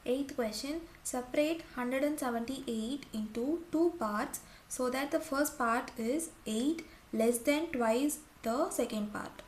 Eighth question, separate 178 into two parts so that the first part is 8 less than twice the second part.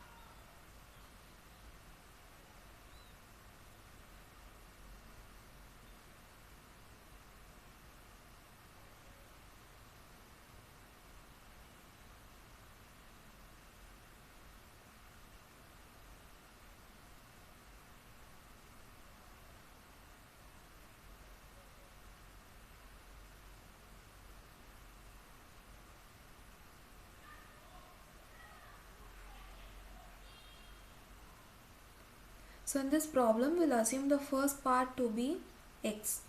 So in this problem, we'll assume the first part to be x.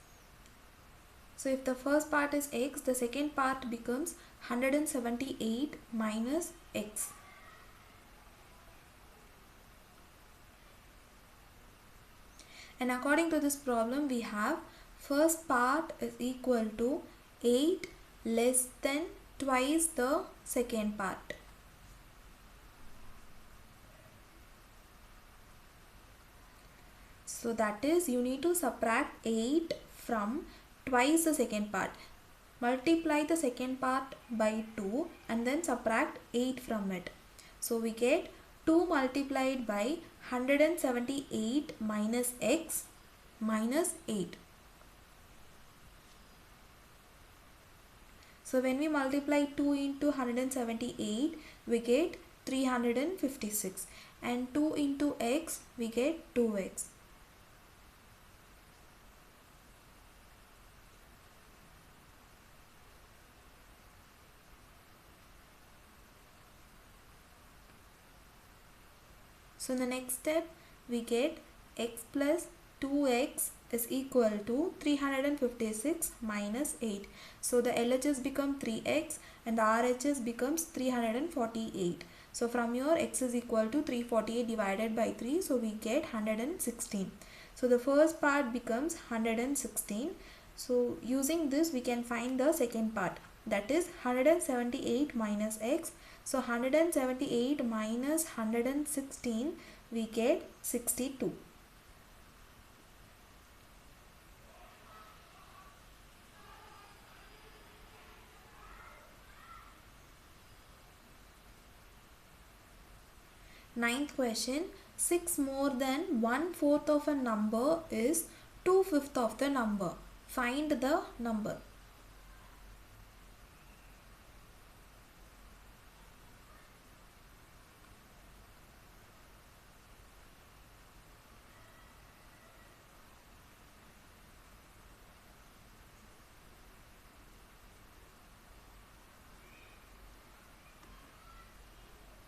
So if the first part is x, the second part becomes 178 minus x. And according to this problem, we have first part is equal to 8 less than twice the second part. So that is, you need to subtract 8 from twice the second part. Multiply the second part by 2 and then subtract 8 from it. So we get 2 multiplied by 178 minus x minus 8. So when we multiply 2 into 178, we get 356, and 2 into x, we get 2x. So in the next step, we get x plus 2x is equal to 356 minus 8. So the LHS become 3x and the RHS becomes 348. So from here, x is equal to 348 divided by 3. So we get 116. So the first part becomes 116. So using this, we can find the second part, that is 178 minus x. So 178 minus 116, we get 62. Ninth question, 6 more than 1/4 of a number is 2/5 of the number. Find the number.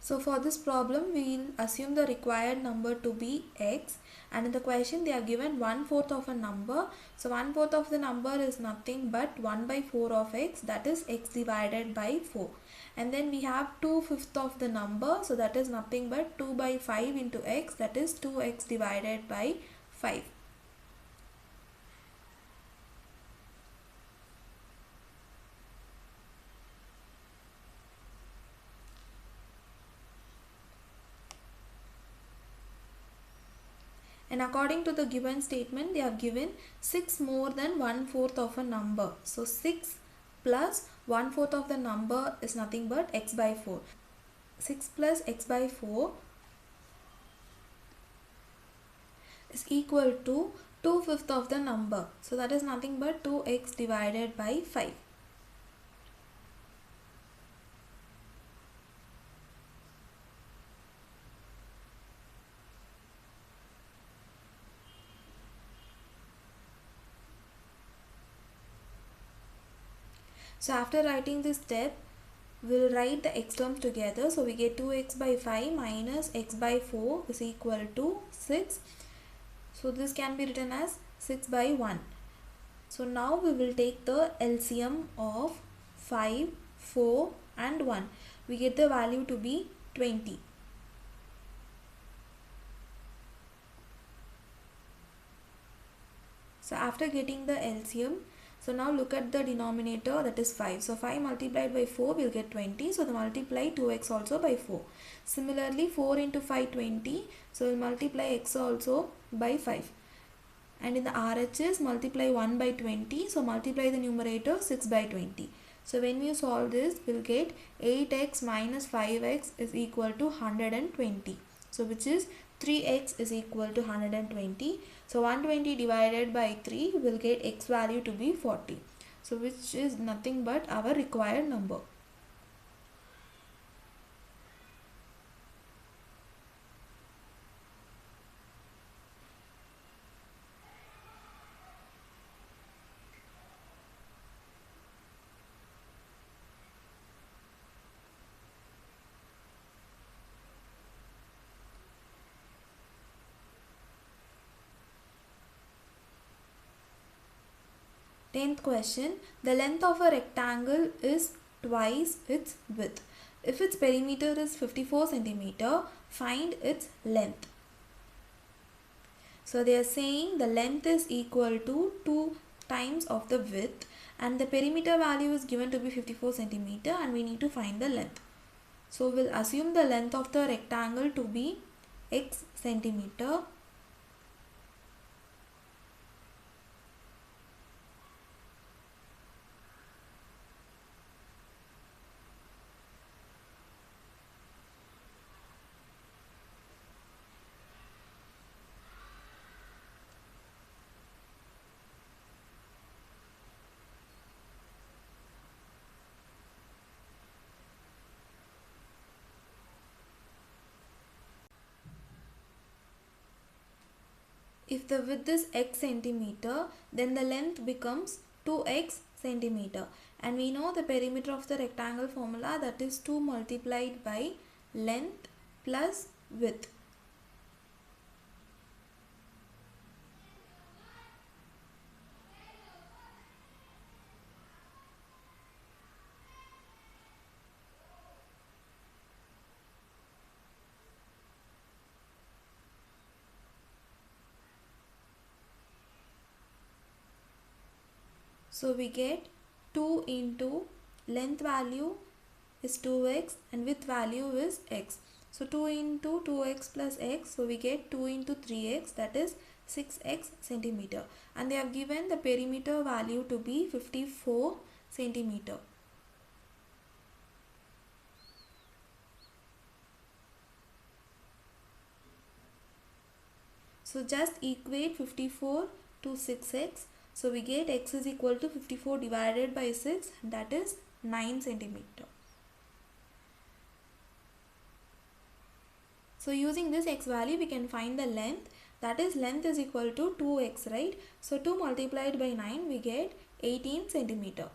So for this problem, we will assume the required number to be x, and in the question they have given 1/4 of a number. So 1/4 of the number is nothing but 1/4 of x, that is x divided by 4. And then we have 2/5 of the number, so that is nothing but 2/5 into x, that is 2x divided by 5. And according to the given statement, they have given 6 more than 1/4 of a number. So 6 plus 1/4 of the number is nothing but x by 4. 6 plus x by 4 is equal to 2/5 of the number. So that is nothing but 2x divided by 5. So after writing this step, we'll write the x terms together. So we get 2x by 5 minus x by 4 is equal to 6. So this can be written as 6 by 1. So now we will take the LCM of 5, 4 and 1. We get the value to be 20. So after getting the LCM, so now look at the denominator, that is 5. So 5 multiplied by 4 will get 20. So the multiply 2x also by 4. Similarly 4 into 5 20. So we'll multiply x also by 5. and in the RHS multiply 1 by 20, so multiply the numerator 6 by 20. So when we solve this, we'll get 8x minus 5x is equal to 120. So which is 3x is equal to 120. So 120 divided by 3 will get x value to be 40. So which is nothing but our required number. Tenth question, the length of a rectangle is twice its width. If its perimeter is 54 centimeter, find its length. So they are saying the length is equal to 2 times of the width and the perimeter value is given to be 54 centimeter and we need to find the length. So we'll assume the length of the rectangle to be x centimeter. If the width is x centimeter, then the length becomes 2x centimeter. And we know the perimeter of the rectangle formula, that is 2 multiplied by length plus width. So we get 2 into length value is 2x and width value is x. So 2 into 2x plus x, so we get 2 into 3x, that is 6x centimeter. And they have given the perimeter value to be 54 centimeter. So just equate 54 to 6x. So we get x is equal to 54 divided by 6, that is 9 centimeter. So using this x value we can find the length, that is length is equal to 2x, right? So 2 multiplied by 9 we get 18 centimeter.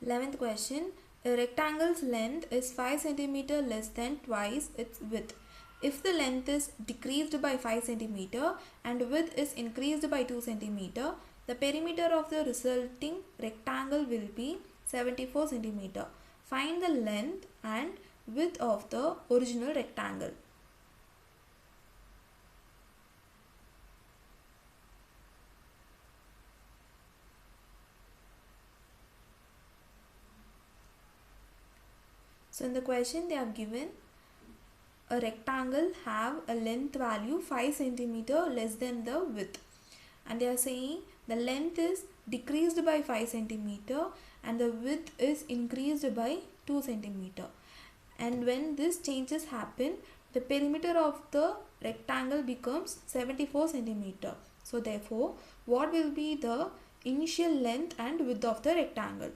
Eleventh question, a rectangle's length is 5 centimeter less than twice its width. If the length is decreased by 5 centimeter and width is increased by 2 centimeter, the perimeter of the resulting rectangle will be 74 centimeter. Find the length and width of the original rectangle. So in the question they have given a rectangle have a length value 5 centimeter less than the width, and they are saying the length is decreased by 5 centimeter and the width is increased by 2 centimeter, and when this changes happen the perimeter of the rectangle becomes 74 centimeter. So therefore what will be the initial length and width of the rectangle?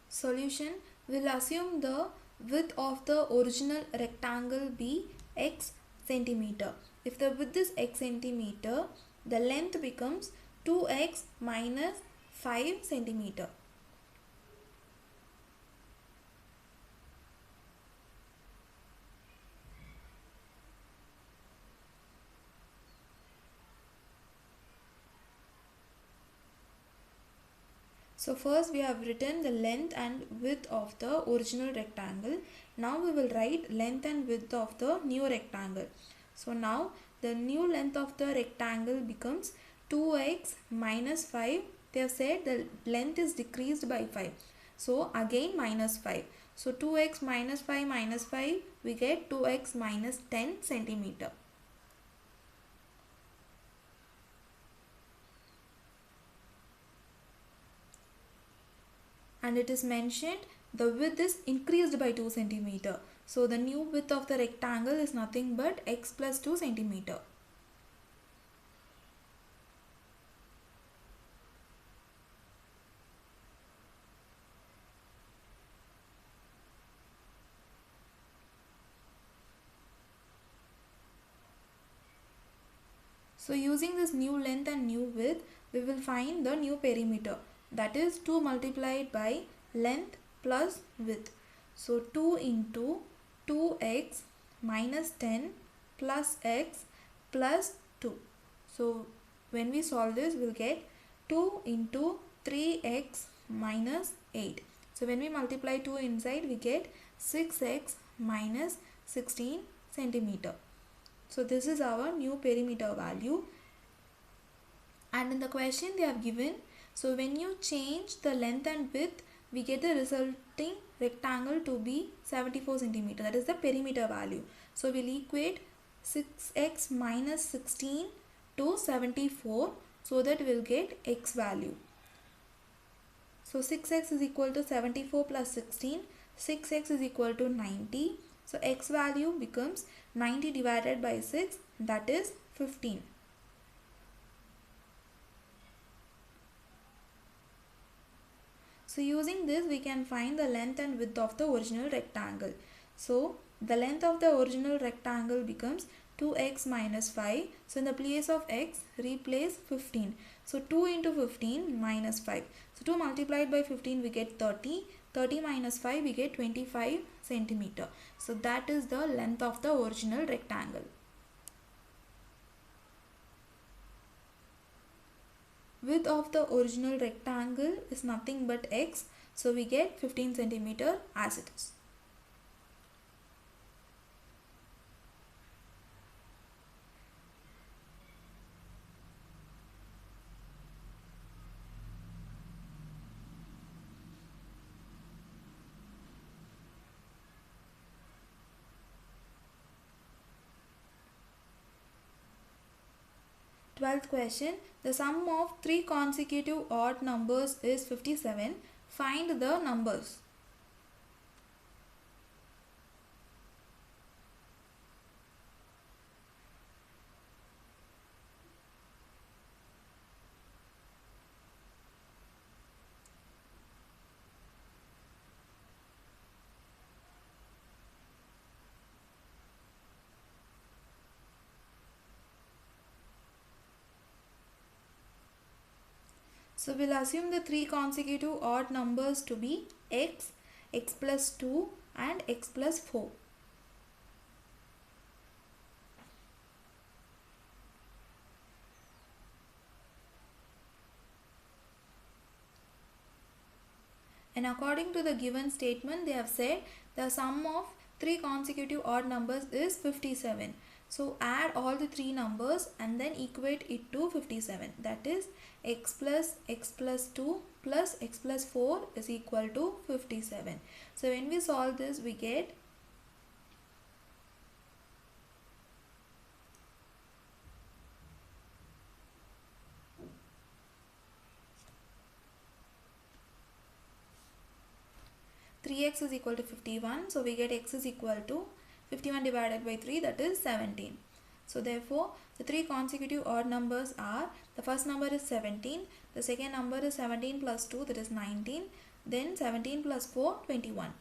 Solution, will assume the width of the original rectangle be x centimeter. If the width is x centimeter, the length becomes 2x minus 5 centimeter. So first we have written the length and width of the original rectangle. Now we will write length and width of the new rectangle. So now the new length of the rectangle becomes 2x minus 5. They have said the length is decreased by 5. So again minus 5. So 2x minus 5 we get 2x minus 10 centimeter. And it is mentioned the width is increased by 2 centimeter. So the new width of the rectangle is nothing but x plus 2 centimeter. So using this new length and new width, we will find the new perimeter. That is 2 multiplied by length plus width. So 2 into 2x minus 10 plus x plus 2. So when we solve this, we will get 2 into 3x minus 8. So when we multiply 2 inside, we get 6x minus 16 centimeter. So this is our new perimeter value. And in the question they have given, so when you change the length and width, we get the resulting rectangle to be 74 centimeter. That is the perimeter value. So we'll equate 6x minus 16 to 74 so that we'll get x value. So 6x is equal to 74 plus 16. 6x is equal to 90. So x value becomes 90 divided by 6, that is 15. So using this we can find the length and width of the original rectangle. So the length of the original rectangle becomes 2x minus 5. So in the place of x, replace 15. So 2 into 15 minus 5. So 2 multiplied by 15 we get 30. 30 minus 5 we get 25 centimeter. So that is the length of the original rectangle. Width of the original rectangle is nothing but x. So we get 15 centimeter as it is. Twelfth question, the sum of 3 consecutive odd numbers is 57. Find the numbers. So we'll assume the 3 consecutive odd numbers to be x, x plus 2 and x plus 4. And according to the given statement, they have said the sum of 3 consecutive odd numbers is 57. So add all the 3 numbers and then equate it to 57. That is x plus 2 plus x plus 4 is equal to 57. So when we solve this, we get 3x is equal to 51. So we get x is equal to 51 divided by 3, that is 17. So therefore the 3 consecutive odd numbers are, the first number is 17, the second number is 17 plus 2, that is 19, Then 17 plus 4, 21.